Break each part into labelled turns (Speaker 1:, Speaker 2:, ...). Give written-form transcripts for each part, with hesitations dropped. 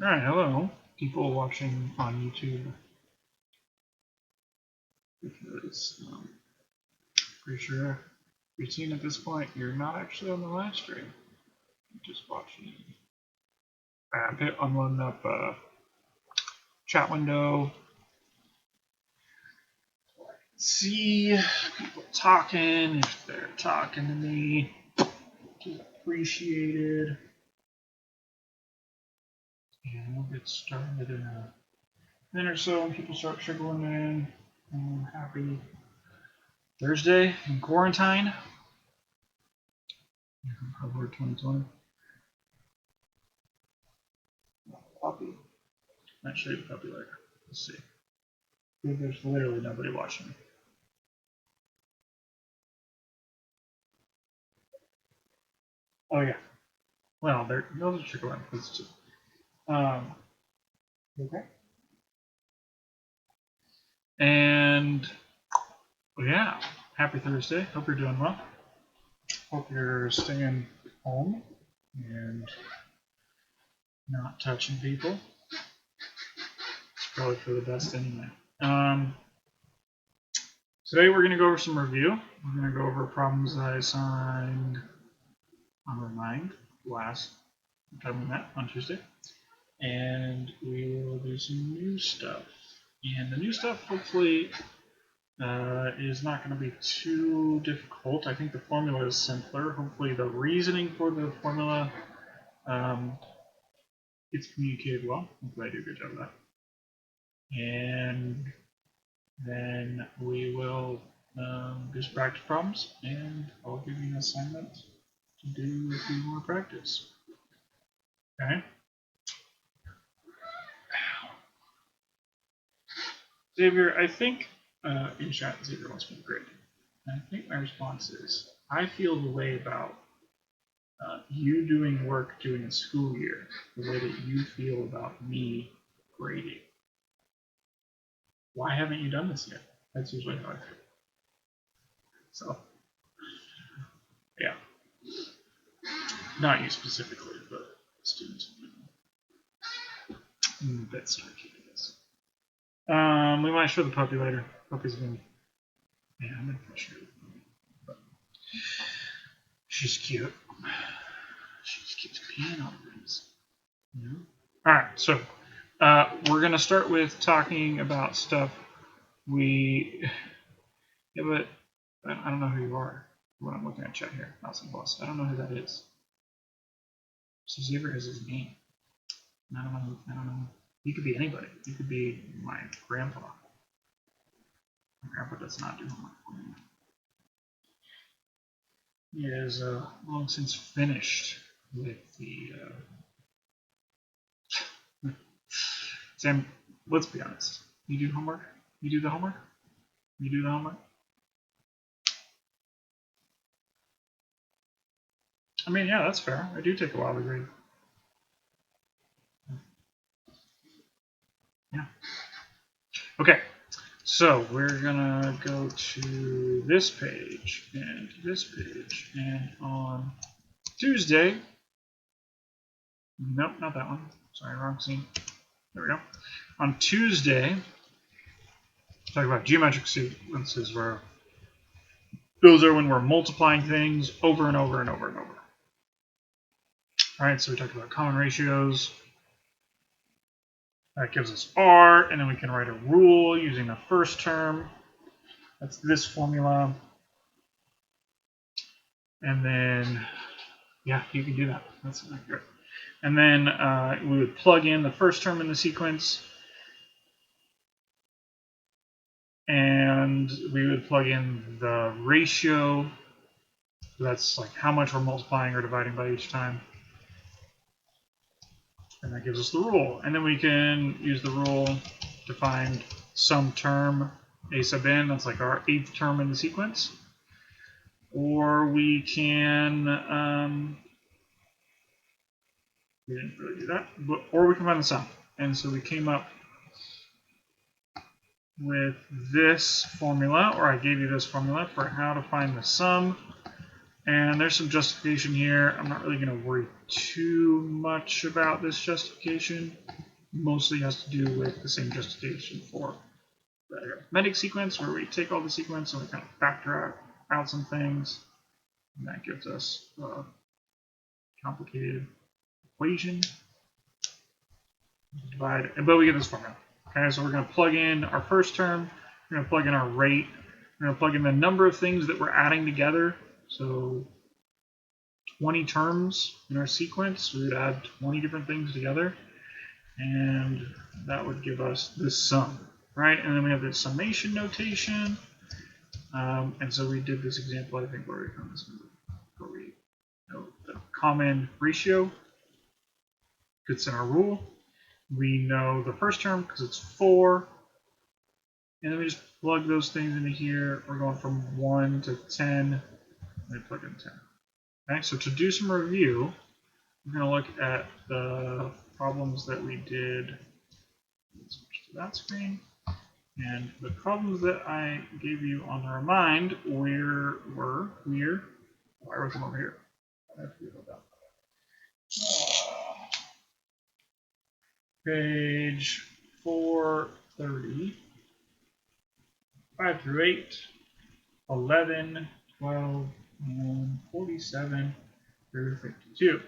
Speaker 1: Alright, hello, people watching on YouTube. Because, pretty sure if you're seeing at this point, you're not actually on the live stream. You're just watching. I'm loading up a chat window. See people talking, if they're talking to me, which is appreciated. And we'll get started in a minute or so when people start trickling in. Happy Thursday in quarantine. October 2020. Puppy. Might show you the puppy later. Let's see. There's literally nobody watching me. Oh yeah. Well, those are trickling. It's just, okay. And yeah, happy Thursday. Hope you're doing well. Hope you're staying home and not touching people. It's probably for the best anyway. Today we're going to go over some review. We're going to go over problems I assigned on Remind last time we met on Tuesday. And we will do some new stuff. And the new stuff hopefully is not going to be too difficult. I think the formula is simpler. Hopefully the reasoning for the formula gets communicated well. Hopefully I do a good job of that. And then we will do some practice problems, and I'll give you an assignment to do a few more practice. Okay? Xavier, I think, in chat, Xavier wants me to grade. And I think my response is, I feel the way about you doing work during a school year, the way that you feel about me grading. Why haven't you done this yet? That's usually how I feel. So, yeah. Not you specifically, but students. That's tricky, I guess. We might show the puppy later. Puppy's been. Yeah, I'm gonna show you. She's cute. She just keeps peeing on things. Yeah. Alright, so we're gonna start with talking about stuff we. Yeah, but I don't know who you are when I'm looking at chat here. Awesome boss. I don't know who that is. So Xavier has his name. I don't know. He could be anybody. He could be my grandpa. My grandpa does not do homework for me. He is long since finished with the. Sam, let's be honest. You do homework? You do the homework? You do the homework? I mean, yeah, that's fair. I do take a while to grade. Yeah. Okay. So we're gonna go to this page and this page, and on Tuesday. Nope, not that one. Sorry, wrong scene. There we go. On Tuesday, talk about geometric sequences, where those are when we're multiplying things over and over and over and over. All right, so we talked about common ratios. That gives us R, and then we can write a rule using the first term. That's this formula. And then, yeah, you can do that. That's not good. And then we would plug in the first term in the sequence. And we would plug in the ratio. So that's like how much we're multiplying or dividing by each time. And that gives us the rule. And then we can use the rule to find some term a sub n, that's like our 8th term in the sequence. Or we can, we didn't really do that, or we can find the sum. And so we came up with this formula, or I gave you this formula for how to find the sum. And there's some justification here. I'm not really going to worry too much about this justification. Mostly has to do with the same justification for the arithmetic sequence, where we take all the sequence and we kind of factor out some things. And that gives us a complicated equation. Divide, but we get this formula. Okay, so we're going to plug in our first term. We're going to plug in our rate. We're going to plug in the number of things that we're adding together. So 20 terms in our sequence. We would add 20 different things together. And that would give us this sum, right? And then we have this summation notation. And so we did this example, I think, where we found this number, where we know the common ratio fits in our rule. We know the first term because it's 4. And then we just plug those things into here. We're going from 1 to 10. And we plug in 10. Okay, so to do some review, we're going to look at the problems that we did. Let's switch to that screen. And the problems that I gave you on the remind were here. Oh, I wrote them over here. I have to do that. Page 430, 5 through 8, 11, 12, and 47 through 52.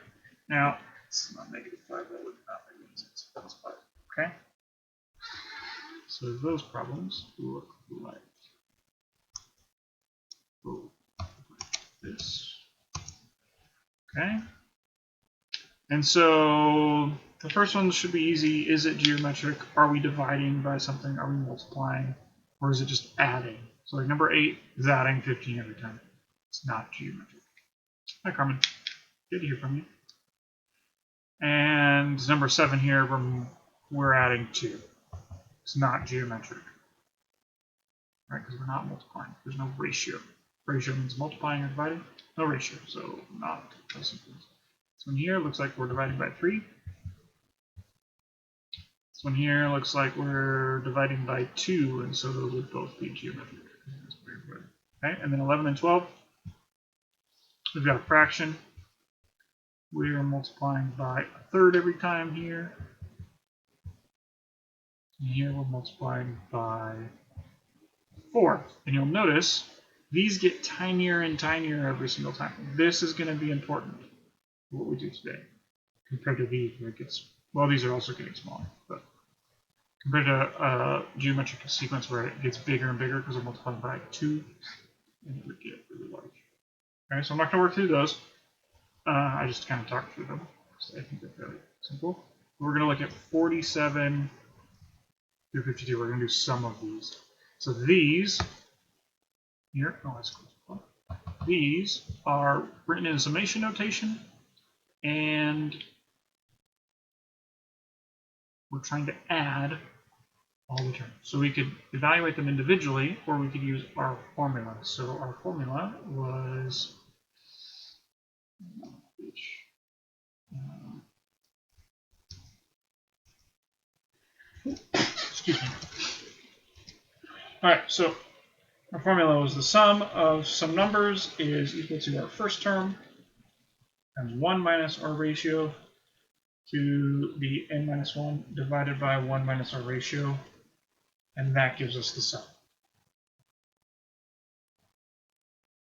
Speaker 1: Now, it's not -5, that would not make any sense. That's 5. Okay? So those problems look like this. Okay? And so the first one should be easy. Is it geometric? Are we dividing by something? Are we multiplying? Or is it just adding? So like number 8 is adding 15 every time. It's not geometric. Hi, Carmen. Good to hear from you. And number 7 here, we're adding 2. It's not geometric. Right? Because we're not multiplying. There's no ratio. Ratio means multiplying or dividing. No ratio. So not those simple. This one here looks like we're dividing by 3. This one here looks like we're dividing by 2, and so those would both be geometric. Okay, and then 11 and 12, we've got a fraction. We are multiplying by 1/3 every time here. And here we're multiplying by 4. And you'll notice these get tinier and tinier every single time. This is going to be important for what we do today compared to these where it gets, well, these are also getting smaller, but compared to a geometric sequence where it gets bigger and bigger because we're multiplying by 2, and it would get really large. Okay, so I'm not going to work through those. I just kind of talked through them. So I think they're fairly simple. We're going to look at 47 through 52. We're going to do some of these. So these here, oh, that's close. These are written in summation notation, and we're trying to add all the terms. So we could evaluate them individually, or we could use our formula. So our formula was excuse me. All right, so our formula was the sum of some numbers is equal to our first term times 1 minus our ratio to the n minus 1 divided by 1 minus our ratio, and that gives us the sum.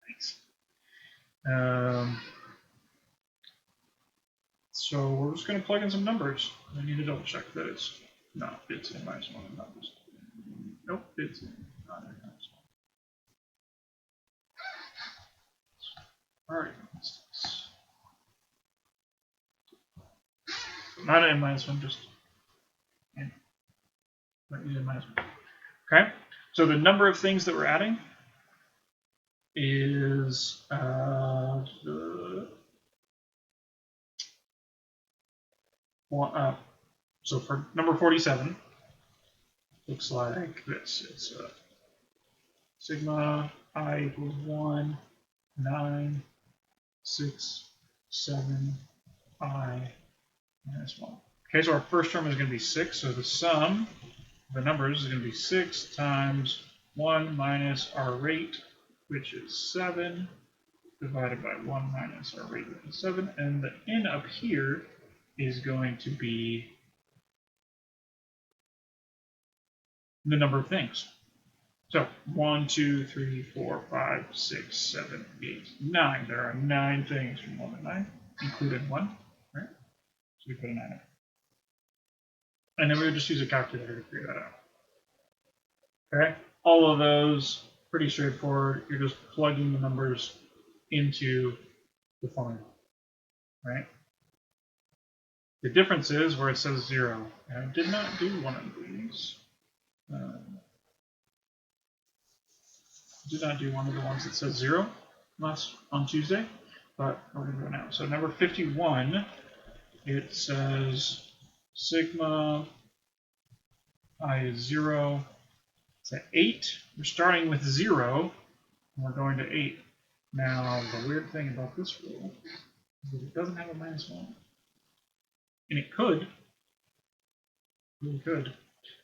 Speaker 1: Thanks. So we're just going to plug in some numbers. I need to double check that it's not it's n minus 1 and not just nope, it's not n minus 1. All right. Not n minus 1, just n. N minus 1. Okay. So the number of things that we're adding is so for number 47, looks like this. It's sigma I equals 1, 9, 6, 7, I minus 1. Okay, so our first term is going to be 6, so the sum of the numbers is going to be 6 times 1 minus our rate, which is 7, divided by 1 minus our rate, which is 7. And the n up here is going to be the number of things. So 1, 2, 3, 4, 5, 6, 7, 8, 9. There are 9 things from 1 to 9, including 1, right? So we put a 9 in. And then we would just use a calculator to figure that out. Okay? All of those, pretty straightforward. You're just plugging the numbers into the formula, right? The difference is where it says 0. And I did not do one of these. Did not do one of the ones that says 0 on Tuesday, but we're going to do it now. So number 51, it says sigma I is 0. It's at 8. We're starting with 0, and we're going to 8. Now, the weird thing about this rule is that it doesn't have a minus 1. And it could. It really could.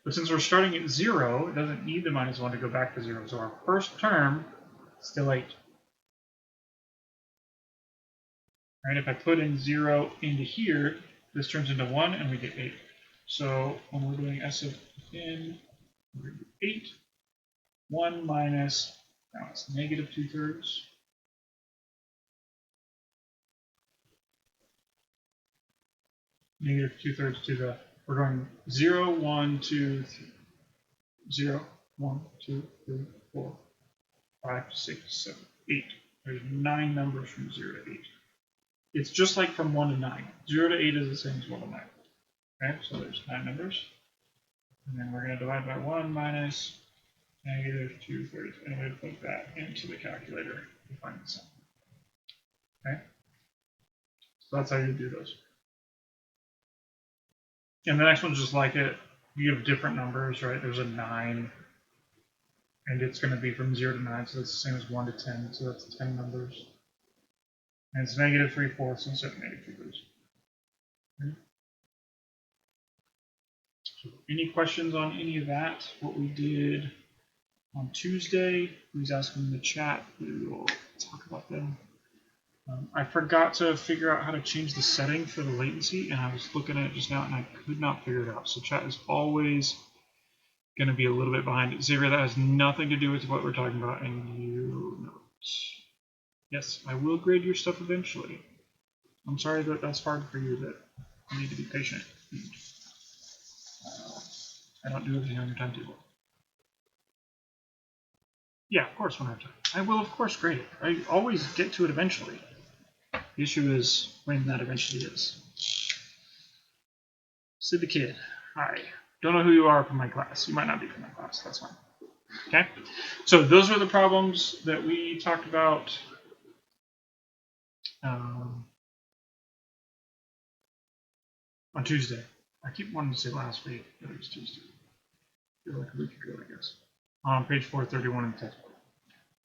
Speaker 1: But since we're starting at 0, it doesn't need the minus 1 to go back to 0. So our first term is still 8. Right? If I put in 0 into here, this turns into 1, and we get 8. So when we're doing S of n, we're going to do 8. 1 minus, now it's negative 2/3. Negative 2/3 to the, we're going 0, 1, 2, 3, 0, 1, 2, 3, 4, 5, 6, 7, 8. There's 9 numbers from 0 to 8. It's just like from 1 to 9. 0 to 8 is the same as 1 to 9. Okay, so there's 9 numbers. And then we're going to divide by 1 minus negative 2/3. And we plug that into the calculator to find the sum. Okay? So that's how you do those. And the next one's just like it. You have different numbers, right? There's a 9. And it's going to be from 0 to 9. So that's the same as 1 to 10. So that's 10 numbers. And it's negative 3/4 instead of negative 2/3. Okay? So any questions on any of that? What we did on Tuesday, please ask them in the chat. We will talk about them. I forgot to figure out how to change the setting for the latency, and I was looking at it just now, and I could not figure it out. So chat is always going to be a little bit behind. Xavier, that has nothing to do with what we're talking about, and you know it. Yes, I will grade your stuff eventually. I'm sorry that that's hard for you, that you need to be patient. I don't do everything on your timetable. Yeah, of course when I have time. I will, of course, grade it. I always get to it eventually. The issue is when that eventually is. Sid the Kid. Hi. Don't know who you are from my class. You might not be from my class. That's fine. Okay? So those are the problems that we talked about on Tuesday. I keep wanting to say last week, but it was Tuesday. I feel like a week ago, I guess. On page 431 in the textbook.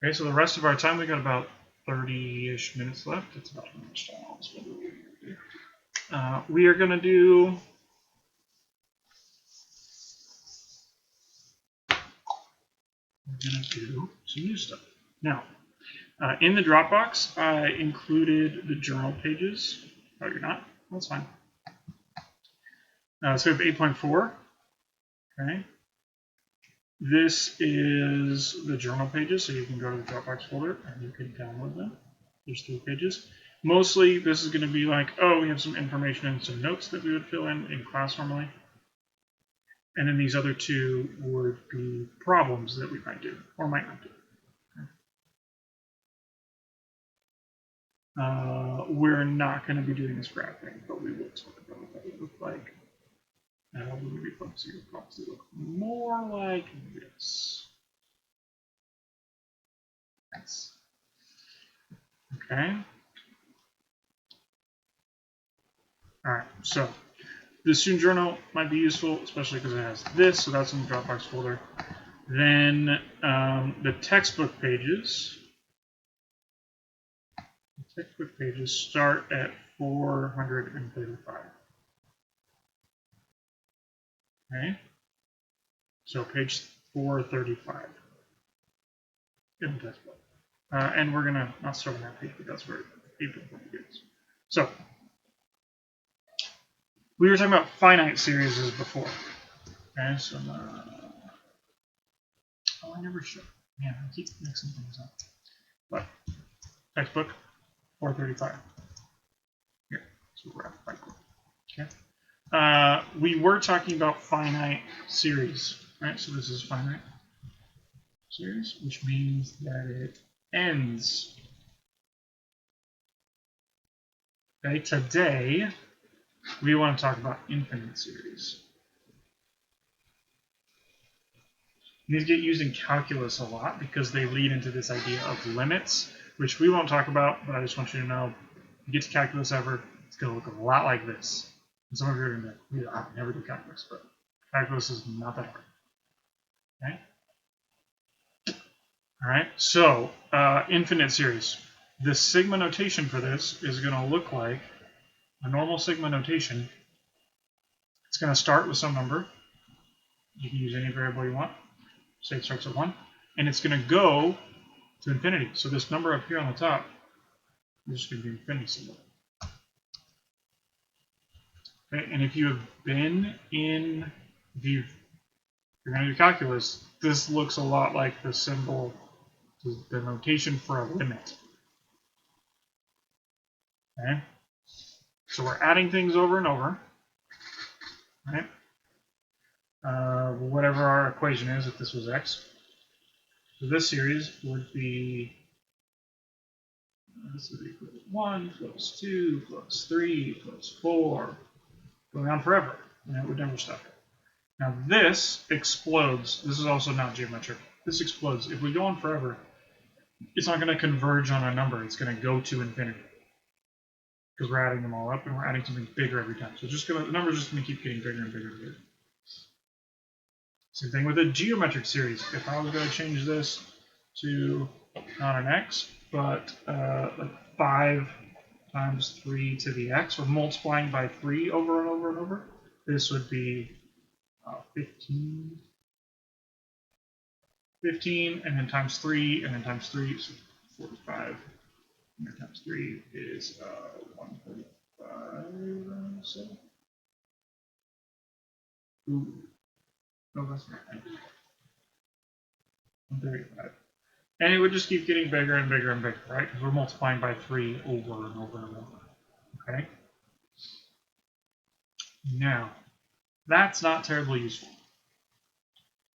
Speaker 1: Okay, so the rest of our time, we got about 30-ish minutes left. It's about how much time. We are going to do some new stuff. Now, in the Dropbox, I included the journal pages. Oh, you're not? That's fine. So we have 8.4. Okay. This is the journal pages, so you can go to the Dropbox folder and you can download them. There's 3 pages. Mostly, this is going to be like, oh, we have some information and some notes that we would fill in class normally. And then these other 2 would be problems that we might do or might not do. We're not going to be doing this graphing, but we will talk about what that would look like. When we focus on problems that look more like this. Nice. Okay. All right. So the student journal might be useful, especially because it has this. So that's in the Dropbox folder. Then the textbook pages. The textbook pages start at 435. Okay. So page 435 in the textbook. And we're going to not start on that page, but that's where April begins. So, we were talking about finite series before. Okay, so, oh, I never showed. Man, I keep mixing things up. But, textbook, 435. Here, so we're at 5. Okay. We were talking about finite series, right? So this is finite series, which means that it ends. Okay, today we want to talk about infinite series. These get used in calculus a lot because they lead into this idea of limits, which we won't talk about, but I just want you to know, if you get to calculus ever, it's going to look a lot like this. And some of you are going to be like, I never do calculus, but calculus is not that hard. Okay? All right, so infinite series. The sigma notation for this is going to look like a normal sigma notation. It's going to start with some number. You can use any variable you want. Say it starts at 1. And it's going to go to infinity. So this number up here on the top is just going to be infinity symbol. Okay, and if you have been in, if you're going to do calculus, this looks a lot like the symbol, the notation for a limit. Okay? So we're adding things over and over, right? Whatever our equation is, if this was x. So this series would be, this would equal 1 plus 2 plus 3 plus 4, going on forever, and it would never stop. Now this explodes. This is also not geometric. This explodes. If we go on forever, it's not going to converge on a number. It's going to go to infinity. Because we're adding them all up and we're adding something bigger every time. So the number's just going to keep getting bigger and bigger and bigger. Same thing with a geometric series. If I was going to change this to not an x, but like 5 times 3 to the x, or multiplying by 3 over and over and over, this would be 15, and then times 3, and then times 3, so 45. And then times 3 is 145. So. Ooh. No, that's not right. 135. And it would just keep getting bigger and bigger and bigger, right? Because we're multiplying by 3 over and over and over. Okay? Now, that's not terribly useful.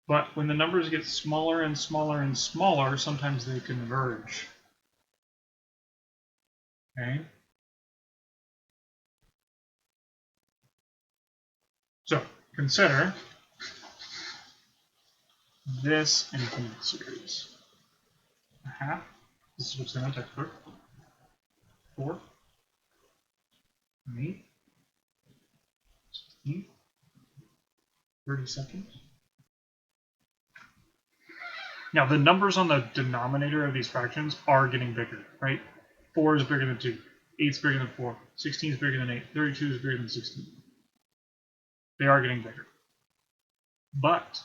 Speaker 1: But when the numbers get smaller and smaller and smaller, sometimes they converge. Okay? So, consider this infinite series. A half. This is what's in the textbook. 4. 8. 16. 30 seconds. Now, the numbers on the denominator of these fractions are getting bigger, right? 4 is bigger than 2. 8 is bigger than 4. 16 is bigger than 8. 32 is bigger than 16. They are getting bigger. But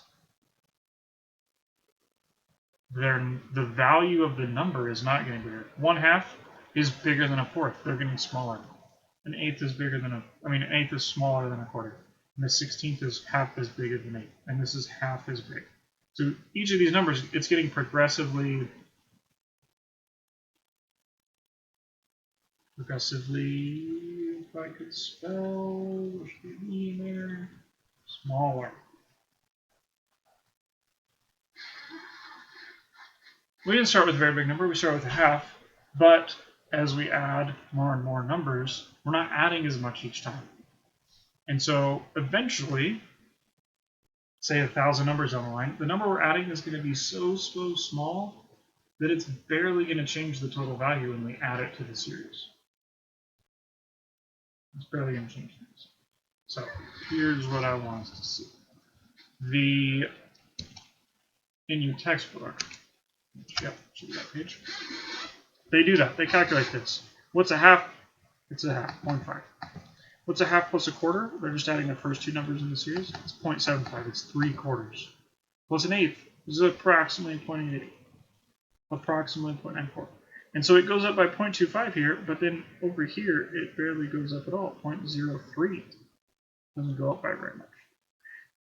Speaker 1: the value of the number is not getting bigger. 1/2 is bigger than a 1/4. They're getting smaller. An 1/8 is bigger than an 1/8 is smaller than a 1/4. And the 16th is half as big as an 8. And this is half as big. So each of these numbers, it's getting progressively, if I could spell, there should be an E in there, smaller. We didn't start with a very big number, we start with a half, but as we add more and more numbers, we're not adding as much each time. And so eventually, say 1,000 numbers on the line, the number we're adding is going to be so small that it's barely going to change the total value when we add it to the series. It's barely going to change things. So here's what I want us to see. In your textbook, yep, should be that page. They do that. They calculate this. What's a half? It's a half, 0.5. What's a half plus a quarter? They're just adding the first two numbers in the series. It's 0.75. It's 3/4. Plus an eighth. This is approximately 0.88. approximately 0.94. And so it goes up by 0.25 here, but then over here it barely goes up at all, 0.03. Doesn't go up by very much.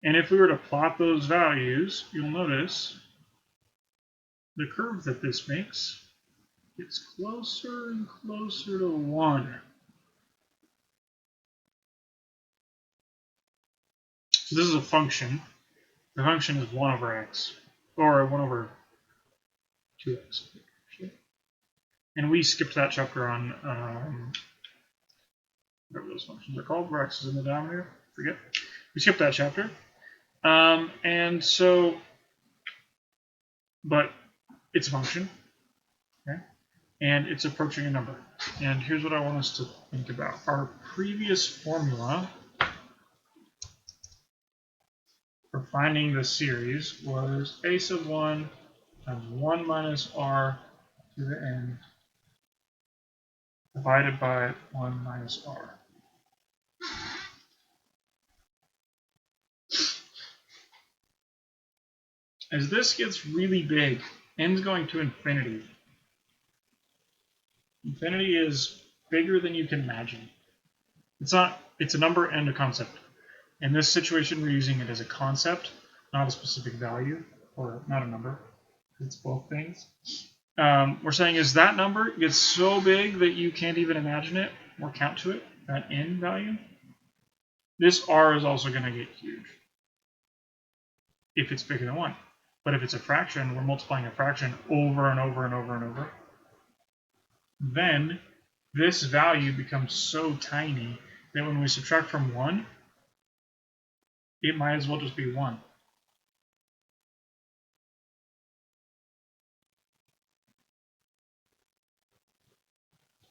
Speaker 1: And if we were to plot those values, you'll notice the curve that this makes gets closer and closer to 1. So this is a function. The function is 1 over x, or 1 over 2x. And we skipped that chapter on whatever those functions are called, where x is in the denominator. Forget. We skipped that chapter. And so, but it's a function, okay? And it's approaching a number. And here's what I want us to think about. Our previous formula for finding the series was a sub 1 times 1 minus r to the n divided by 1 minus r. As this gets really big, n's going to infinity. Infinity is bigger than you can imagine. It's a number and a concept. In this situation, we're using it as a concept, not a specific value, or not a number. It's both things. We're saying is that number gets so big that you can't even imagine it or count to it, that n value. This r is also going to get huge if it's bigger than 1. But if it's a fraction, we're multiplying a fraction over and over and over and over. Then this value becomes so tiny that when we subtract from 1, it might as well just be 1.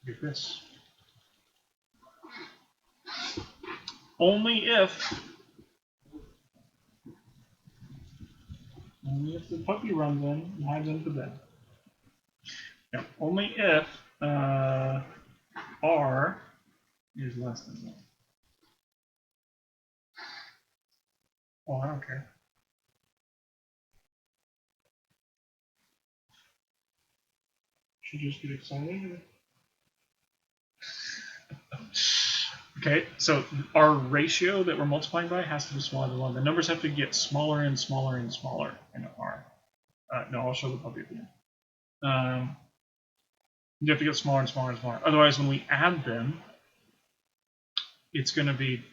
Speaker 1: Look at this. Only if the puppy runs in and hides into bed. Yeah, only if r is less than 1. Oh, I don't care. Should just get excited. Okay, so our ratio that we're multiplying by has to be smaller than 1. The numbers have to get smaller and smaller and smaller in R. No, I'll show the puppy at the end. You have to get smaller and smaller and smaller. Otherwise, when we add them, it's going to be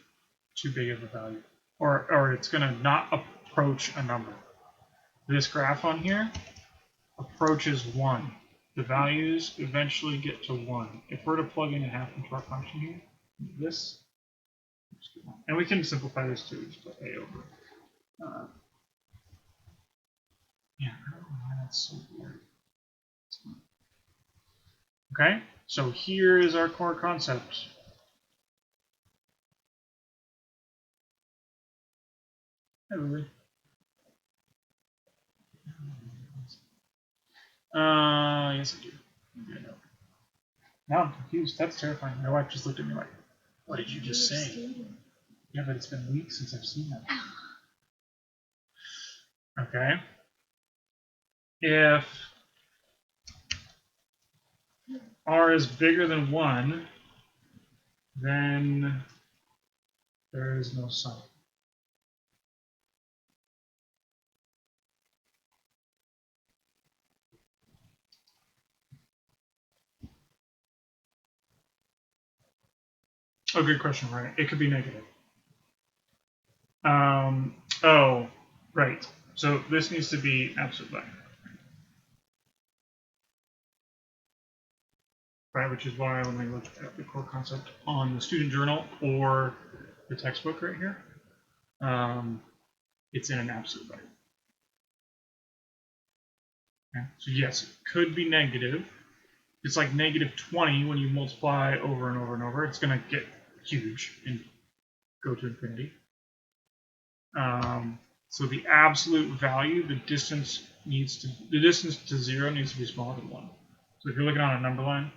Speaker 1: too big of a value. Or it's going to not approach a number. This graph on here approaches 1. The values eventually get to 1. If we're to plug in a half into our function here, this, and we can simplify this too, just put a over. Yeah, I don't know why that's so weird. Okay, so here is our core concept. Hi, Lily. Yes, I do. Maybe I know. Now I'm confused. That's terrifying. My wife just looked at me like, what did you just say? Yeah, but it's been weeks since I've seen that. Okay. If r is bigger than 1, then there is no sum. Oh, good question, right? It could be negative. Oh, right. So this needs to be absolute value. Right, which is why when I look at the core concept on the student journal or the textbook right here, it's in an absolute value. Okay. So yes, it could be negative. It's like negative 20 when you multiply over and over and over. It's going to get huge and go to infinity. So the absolute value, the distance to 0 needs to be smaller than 1. So if you're looking on a number line,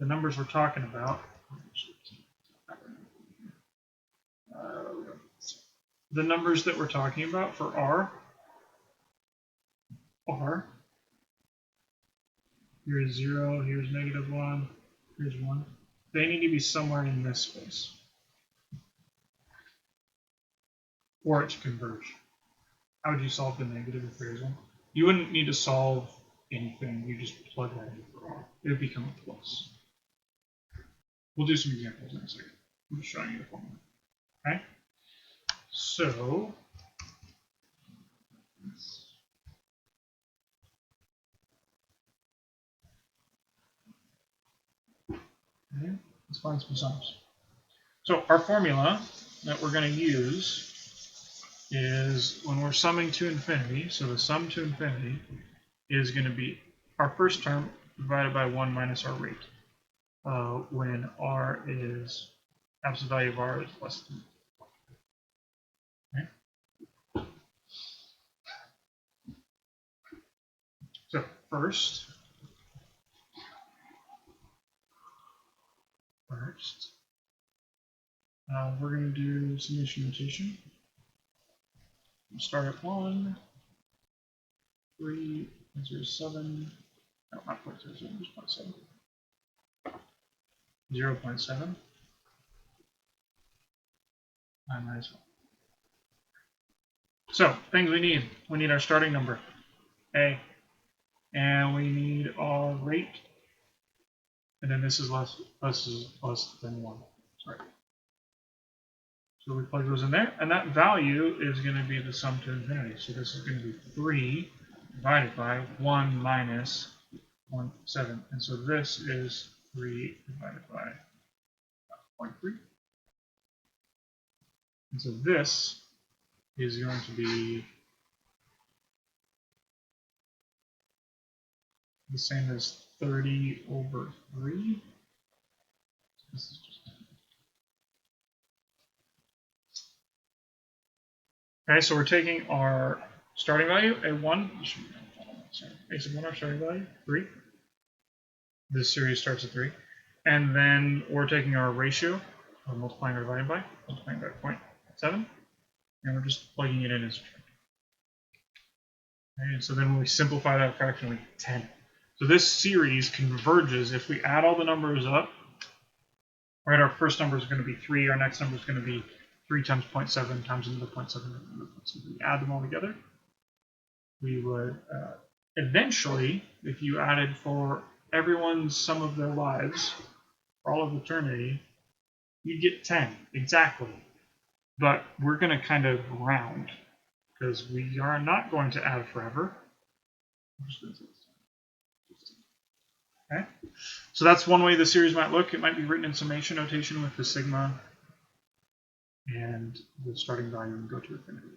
Speaker 1: the numbers we're talking about, the numbers that we're talking about for r are, here's 0, here's -1, here's 1. They need to be somewhere in this space for it to converge. How would you solve the negative if there's one? You wouldn't need to solve anything. You just plug that in for R. It would become a plus. We'll do some examples in a second. I'm just showing you the formula. Okay? So, okay, let's find some sums. So our formula that we're going to use is when we're summing to infinity, so the sum to infinity is going to be our first term divided by 1 minus our rate, when r is, absolute value of r is less than 1. Okay? So first, we're going to do summation notation. We'll start at 1, 3, 0.07, no, not 0.07, just 0.7. 0.7 minus 1. So, things we need. We need our starting number, A, and we need our rate, and then this is less than 1. Sorry. So we plug those in there, and that value is going to be the sum to infinity. So this is going to be 3 divided by 1 minus 0.7. And so this is 3 divided by 0.3. And so this is going to be the same as 30 over 3. This is just okay, so we're taking our starting value, A1, sorry, A sub 1, our starting value, 3. This series starts at 3. And then we're taking our ratio, or multiplying or dividing by, multiplying by 0.7, and we're just plugging it in as a fraction. Okay, and so then when we simplify that fraction, we get 10. So this series converges if we add all the numbers up. Right, our first number is going to be 3, our next number is going to be 3 times 0.7 times another 0.7 and another 0.7. We add them all together. We would eventually, if you added for everyone's sum of their lives for all of eternity, you get 10 exactly. But we're going to kind of round because we are not going to add forever. Okay, so that's one way the series might look. It might be written in summation notation with the sigma and the starting value and go to infinity.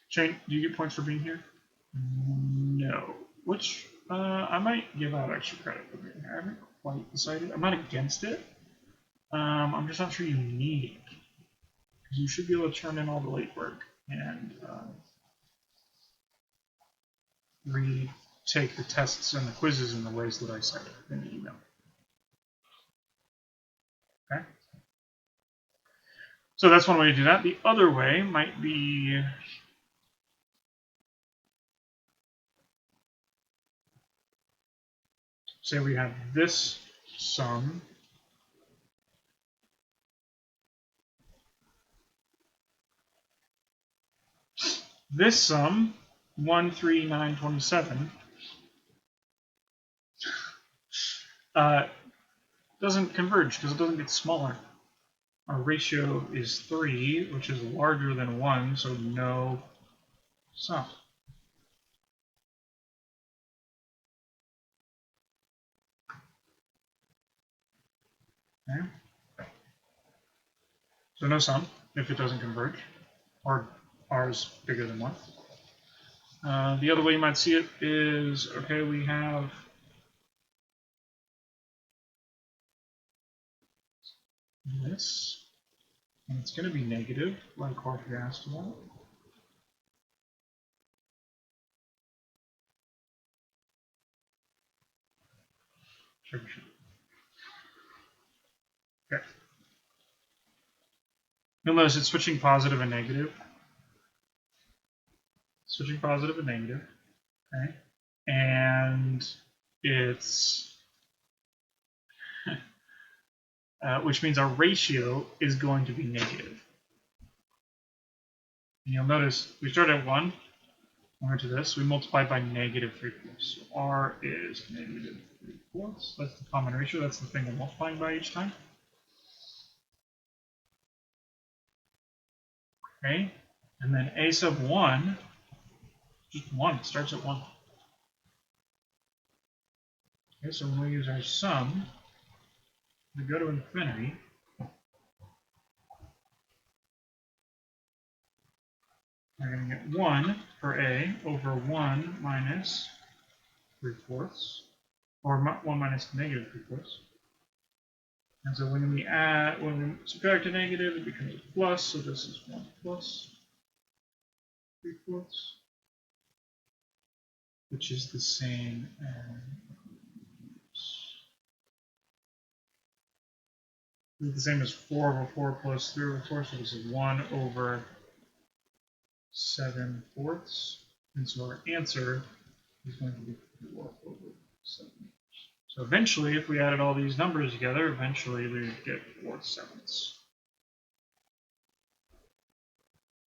Speaker 1: Shane, do you get points for being here? No. Which I might give out extra credit for being here. I haven't quite decided. I'm not against it. I'm just not sure you need it. Because you should be able to turn in all the late work and retake the tests and the quizzes in the ways that I cited in the email. Okay? So that's one way to do that. The other way might be say we have this sum this sum 13927 doesn't converge because it doesn't get smaller. Our ratio is 3, which is larger than 1, so no sum. Okay. So no sum if it doesn't converge, or r is bigger than 1. The other way you might see it is, okay, we have this, and it's going to be negative, like what you asked about. Sure. Okay. You'll notice it's switching positive and negative. Switching positive and negative. Okay, and it's which means our ratio is going to be negative. And you'll notice we start at 1, over to this, we multiply by negative 3/4. So r is negative 3/4. That's the common ratio. That's the thing we're multiplying by each time. Okay, and then a sub 1, just 1, it starts at 1. Okay, so when we use our sum, we go to infinity. We're going to get 1 for a over 1 minus 3/4, or 1 minus negative 3/4. And so when we subtract a negative, it becomes a plus, so this is 1 plus 3/4, which is the same as 4 over 4 plus 3 over 4, so this is 1 over 7/4. And so our answer is going to be 4 over 7. So eventually, if we added all these numbers together, eventually we would get 4/7.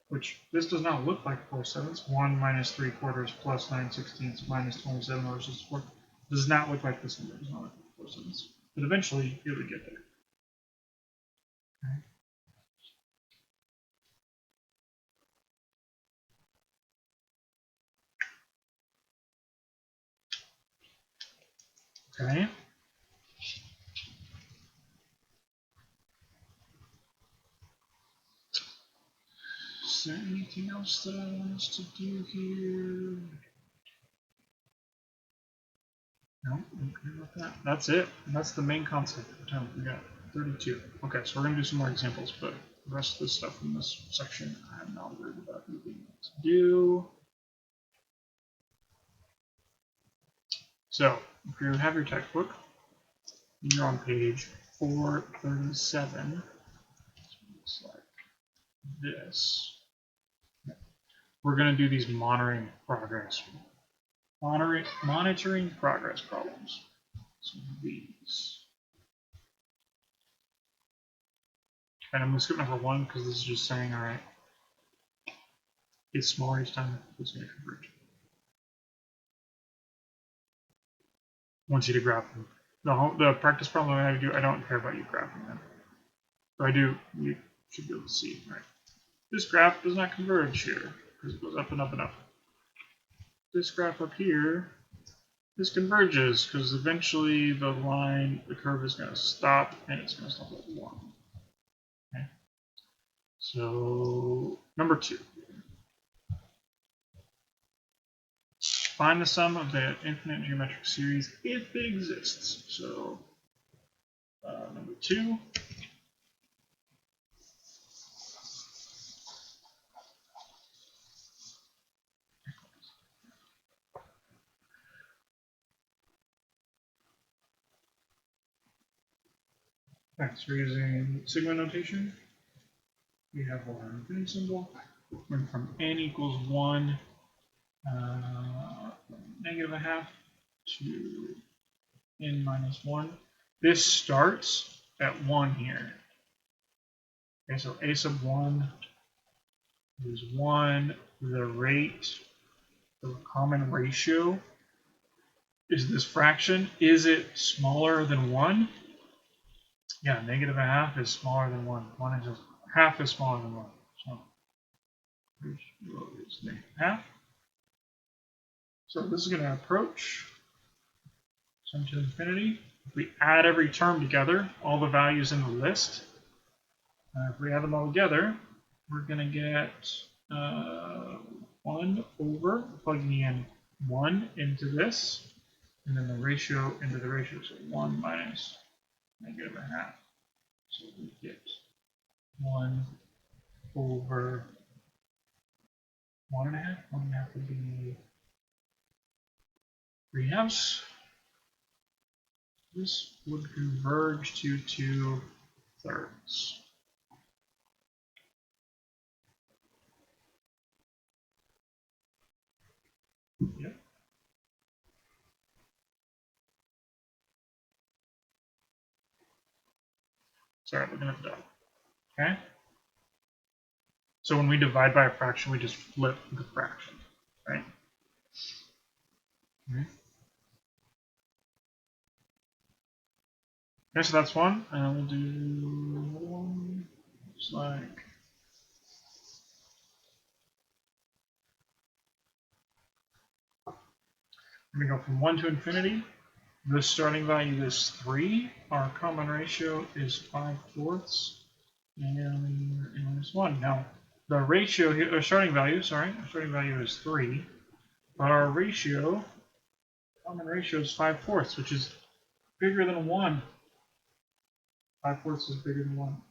Speaker 1: Which, this does not look like 4/7. 1 minus 3/4 plus 9/16 minus 27 over 64. Does not look like this number. Does not look like 4/7. But eventually, it would get there. Okay. Is there anything else that I want us to do here? No, okay with that. That's it. That's the main concept. We got 32. Okay, so we're going to do some more examples, but the rest of the stuff in this section, I'm not worried about you being able to do. So, if you have your textbook, you're on page 437. Looks like this. We're going to do these monitoring progress problems. So these. And I'm going to skip number 1 because this is just saying, all right, it's smaller each time, it's going to converge. Wants you to graph them. The practice problem I do, I don't care about you graphing them. But I do, you should be able to see, right? This graph does not converge here because it goes up and up and up. This graph up here, this converges because eventually the curve is going to stop and it's going to stop at 1. Okay. So, number 2. Find the sum of the infinite geometric series if it exists. So, number 2. Alright, so we're using sigma notation. We have our infinity symbol. Went from n equals 1, negative a half to n minus 1. This starts at 1 here. Okay, so a sub 1 is 1. The rate, the common ratio, is this fraction. Is it smaller than 1? Yeah, negative a half is smaller than 1. Half is smaller than 1. So ratio is negative half. So this is going to approach sum to infinity. If we add every term together, all the values in the list, if we add them all together, we're going to get 1 over, plugging in 1 into this, and then the ratio into the ratio, so 1 minus negative a half. So we get 1 over 1.5. 1.5 would be 3/2. This would converge to 2/3. Yep. Sorry, looking at the dot. Okay? So when we divide by a fraction, we just flip the fraction, right? Okay, so that's one. And we'll do another one. Looks like we're going to go from 1 to infinity. The starting value is 3. Our common ratio is 5/4. And minus 1. Now, the ratio here, our starting value is 3. But our ratio, common ratio is 5/4, which is bigger than 1. 5/4 is bigger than 1.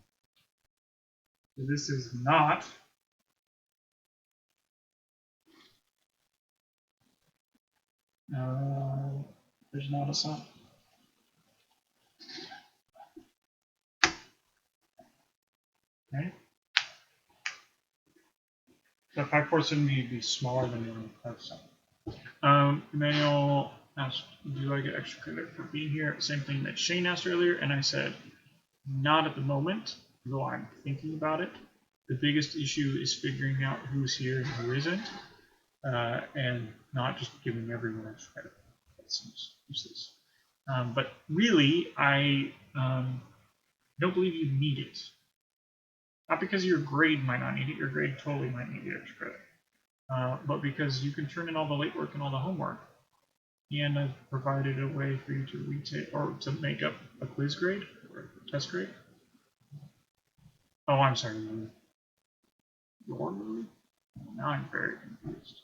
Speaker 1: So this is not there's not a sum. Okay. So 5/4 shouldn't be smaller than 1. That's Emmanuel asked, do I get extra credit for being here? Same thing that Shane asked earlier, and I said, not at the moment, though I'm thinking about it. The biggest issue is figuring out who's here and who isn't, and not just giving everyone extra credit. That seems useless. But really, I don't believe you need it. Not because your grade might not need it, your grade totally might need the extra credit. But because you can turn in all the late work and all the homework. And I've provided a way for you to retake or to make up a quiz grade or a test grade. Oh, I'm sorry. Your grade? Now I'm very confused.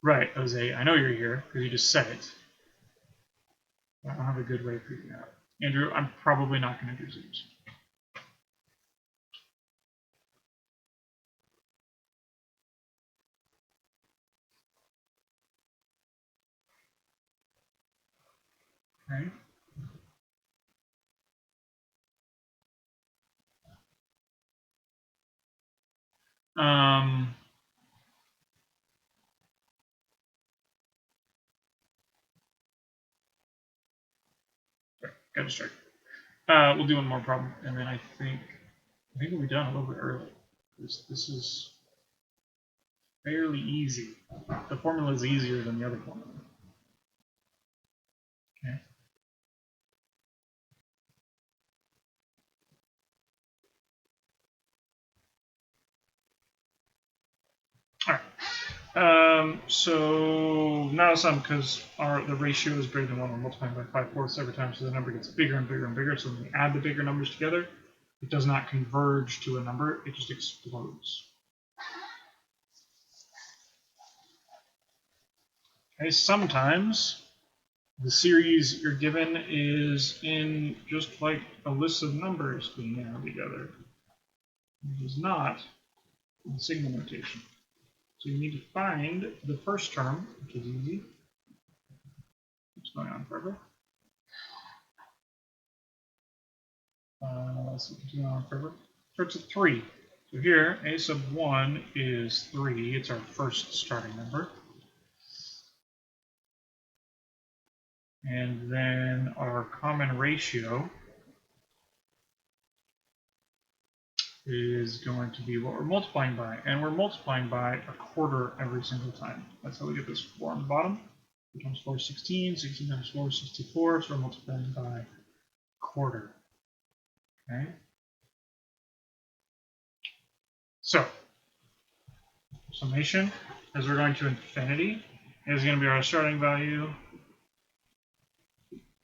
Speaker 1: Right, Jose, I know you're here because you just said it. I don't have a good way of figuring it out. Andrew, I'm probably not going to do Zooms. Okay. Got distracted. We'll do one more problem, and then I think we'll be done a little bit early. This is fairly easy. The formula is easier than the other formula. Okay. All right. So not a sum because the ratio is greater than 1. We're multiplying by 5/4 every time, so the number gets bigger and bigger and bigger. So when we add the bigger numbers together, it does not converge to a number, it just explodes. Okay, sometimes the series you're given is in just like a list of numbers being added together. It is not in signal notation. So you need to find the first term, which is easy. It's going on forever. Let's see, continue on forever. Starts at 3. So here, a sub 1 is 3. It's our first starting number. And then our common ratio is going to be what we're multiplying by. And we're multiplying by a quarter every single time. That's how we get this 4 on the bottom. 4 times 4 is 16. 16 times 4 is 64. So we're multiplying by a quarter. Okay. So, summation, as we're going to infinity, is going to be our starting value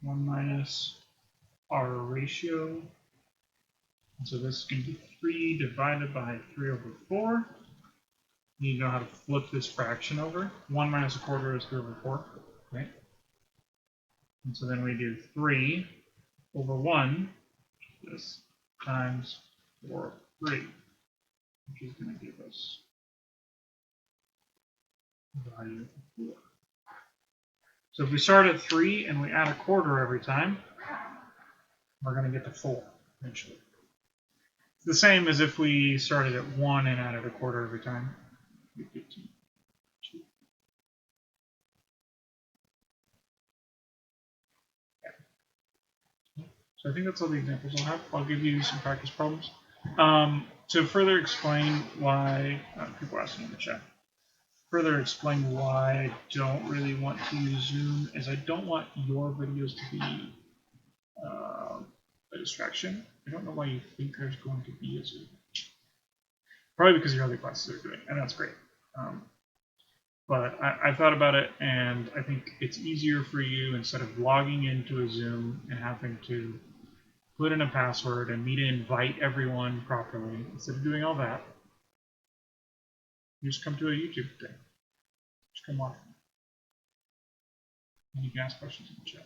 Speaker 1: 1 minus our ratio. And so this is going to be 3 divided by 3 over 4. You need to know how to flip this fraction over. 1 minus a quarter is 3 over 4. Right? And so then we do 3 over 1, this times 4 over 3, which is going to give us the value of 4. So if we start at 3 and we add a quarter every time, we're going to get to 4 eventually. It's the same as if we started at 1 and added a quarter every time. We get to 2. So I think that's all the examples I'll have. I'll give you some practice problems. To further explain why, people are asking in the chat, further explain why I don't really want to use Zoom is I don't want your videos to be a distraction. I don't know why you think there's going to be a Zoom. Probably because your other classes are doing, and that's great. But I thought about it, and I think it's easier for you, instead of logging into a Zoom and having to put in a password and me to invite everyone properly, instead of doing all that, you just come to a YouTube thing. Just come on. And you can ask questions in the chat.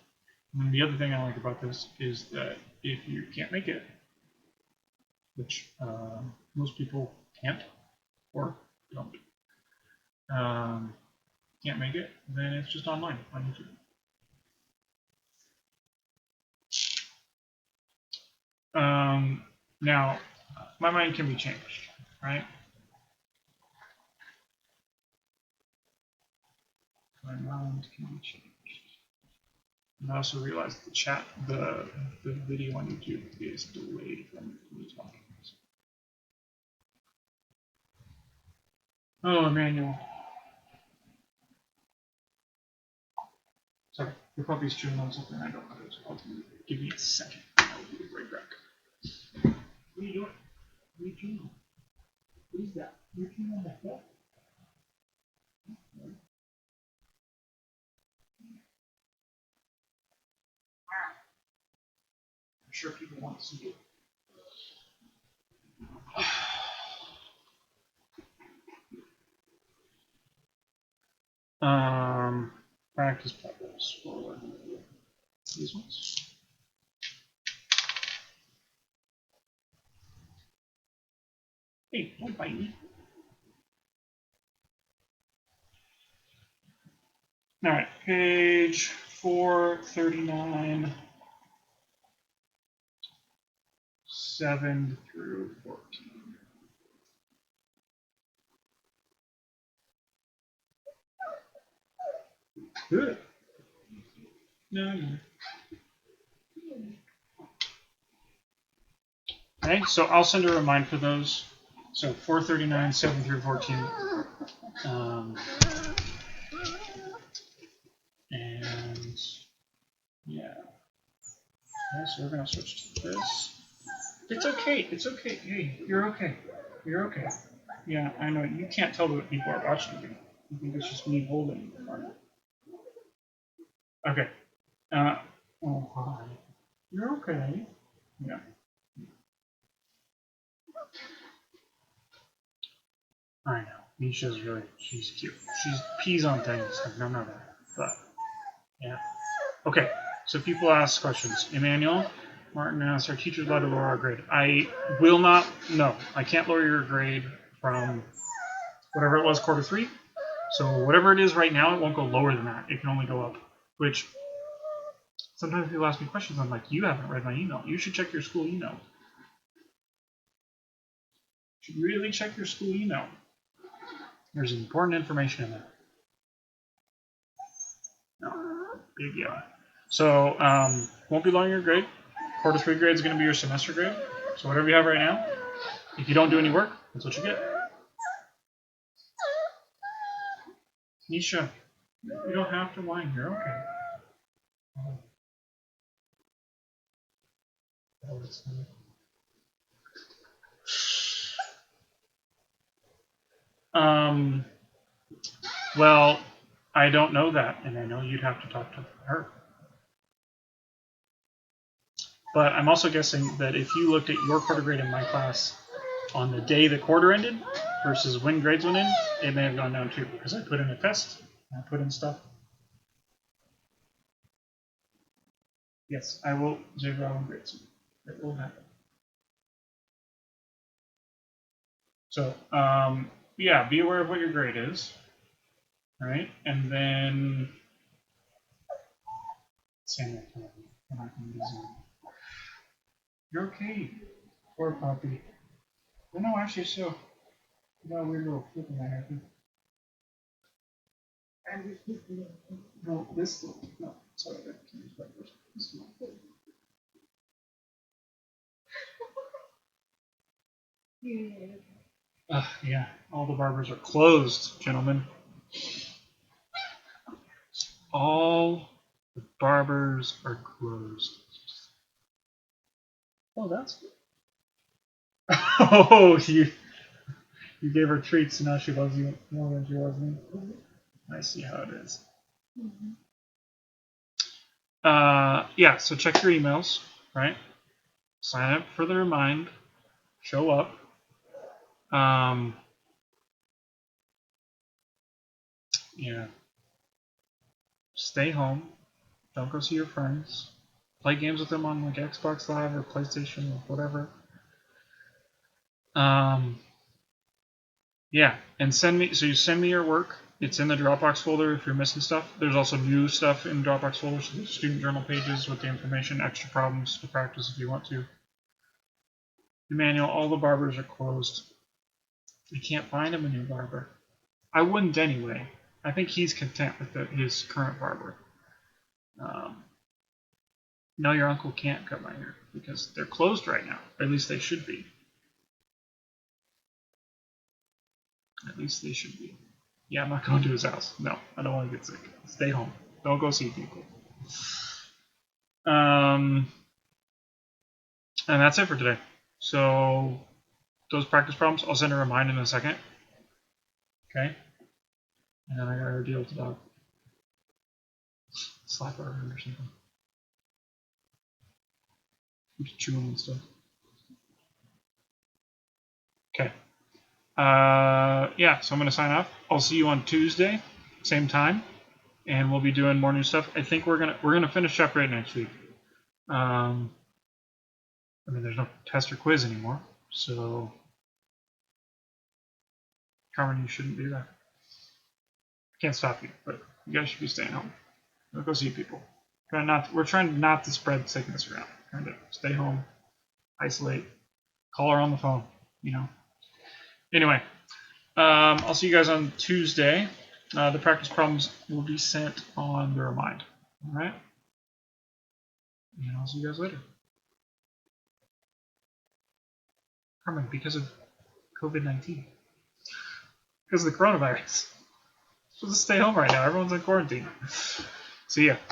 Speaker 1: And then the other thing I like about this is that if you can't make it, which most people can't or don't, can't make it, then it's just online on YouTube. Now, my mind can be changed, right? My mind can be changed. And I also realized the video on YouTube is delayed from me talking. Oh, Emmanuel. Sorry, the puppy's chewing on something I don't know. So I'll give me a second. I'll be right back. What are you doing? What are you chewing on? What is that? You're chewing on that ball? I'm sure people want to see it. Practice problems for these ones. Hey, don't bite me. All right, page 439, 7 through 14. Good. No. Okay, so I'll send a reminder for those. So 439, 7 through 14. And yeah. Okay, so we're going to switch to this. It's okay. It's okay. Hey, you're okay. You're okay. Yeah, I know. You can't tell that people are watching you. You think it's just me holding you. Okay. Oh, hi. You're okay. Yeah. I know. Misha's she's cute. She pees on things. I've known her that. But, yeah. Okay. So people ask questions. Emmanuel, Martin asks, are teachers allowed to lower our grade? I will not. No. I can't lower your grade from whatever it was, quarter 3. So whatever it is right now, it won't go lower than that. It can only go up. Which, sometimes people ask me questions. I'm like, you haven't read my email. You should check your school email. You should really check your school email. There's important information in there. No, big yeah. So, won't be lowering your grade. Quarter 3 grade is going to be your semester grade. So whatever you have right now, if you don't do any work, that's what you get. Nisha, you don't have to whine. You're okay. Oh, that's funny. Well, I don't know that, and I know you'd have to talk to her. But I'm also guessing that if you looked at your quarter grade in my class on the day the quarter ended versus when grades went in, it may have gone down too, because I put in a test, and I put in stuff. Yes, I will zero out grades. It will happen. So, yeah, be aware of what your grade is, right? And then, Samuel, we're not going to use it. You're okay. Poor puppy. No, actually, so, you got a weird little flip in my hair. No, this, no, sorry, I can't use that first. Yeah, all the barbers are closed, gentlemen. All the barbers are closed. Oh, that's good. Oh, you gave her treats, and now she loves you more than she loves me. I see how it is. Yeah, so check your emails, right? Sign up for the remind. Show up. Yeah. Stay home. Don't go see your friends. Play games with them on like Xbox Live or PlayStation or whatever. Yeah, and send me. So you send me your work. It's in the Dropbox folder if you're missing stuff. There's also new stuff in Dropbox folder, so there's student journal pages with the information, extra problems to practice if you want to. Emmanuel, all the barbers are closed. I can't find him a new barber. I wouldn't anyway. I think he's content with his current barber. No, your uncle can't cut my hair because they're closed right now. Or at least they should be. At least they should be. Yeah, I'm not going to his house. No, I don't want to get sick. Stay home. Don't go see people. And that's it for today. So those practice problems, I'll send a reminder in a second. Okay. And then I gotta deal with the dog. Slap her or something. Keeps chewing and stuff. Okay. Yeah, so I'm gonna sign off. I'll see you on Tuesday, same time, and we'll be doing more new stuff. I think we're gonna finish chapter 8 next week. I mean, there's no test or quiz anymore, so Carmen, you shouldn't do that. I can't stop you, but you guys should be staying home. Don't go see people. We're trying not to spread sickness around. Trying to stay home, isolate, call her on the phone. Anyway, I'll see you guys on Tuesday. The practice problems will be sent on the remind. All right, and I'll see you guys later. Carmen, because of COVID-19, because of the coronavirus, supposed to stay home right now. Everyone's in quarantine. See ya.